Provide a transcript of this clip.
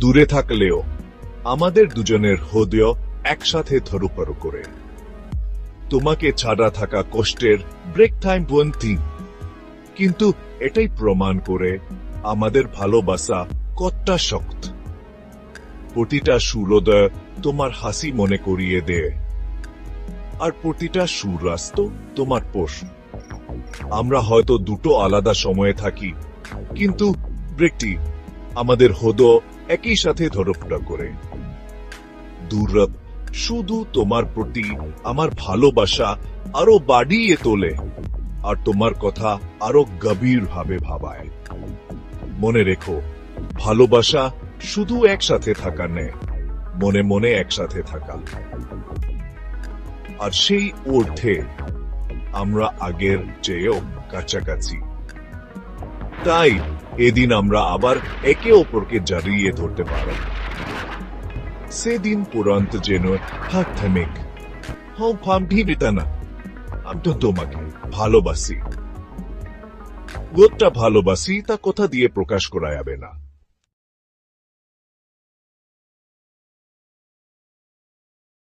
দূরে থাকলেও আমাদের দুজনের হৃদয় একসাথে ধরুপারু করে। তোমাকে ছাড়া থাকা কষ্টের ব্রেক টাইম বন্তি, কিন্তু এটাই প্রমাণ করে আমাদের ভালোবাসা কতটা শক্ত। প্রতিটা সূর্যোদয় তোমার হাসি মনে করিয়ে দেয়, আর প্রতিটা সূর্যাস্ত তোমার পোষ। আমরা হয়তো দুটো আলাদা সময়ে থাকি, কিন্তু ব্রেকটি আমাদের হৃদয় একই সাথে ধরপড়া করে। দূরত্ব শুধু তোমার প্রতি আমার ভালোবাসা আরো বাড়িয়ে তোলে, আর তোমার কথা আরো গভীরভাবে ভাবায়। মনে রেখো, ভালোবাসা শুধু একসাথে থাকা নেই, মনে মনে একসাথে থাকা। আর সেই অর্থে আমরা আগের চেয়েও কাছাকাছি। তাই এদিন আমরা আবার একে অপরকে জড়িয়ে ধরতে পারি। সেদিন পুরান্ত যেন হাত থামেক। আমি তো তোমাকে ভালোবাসি। গোটা ভালোবাসি তা কথা দিয়ে প্রকাশ করা যাবে না।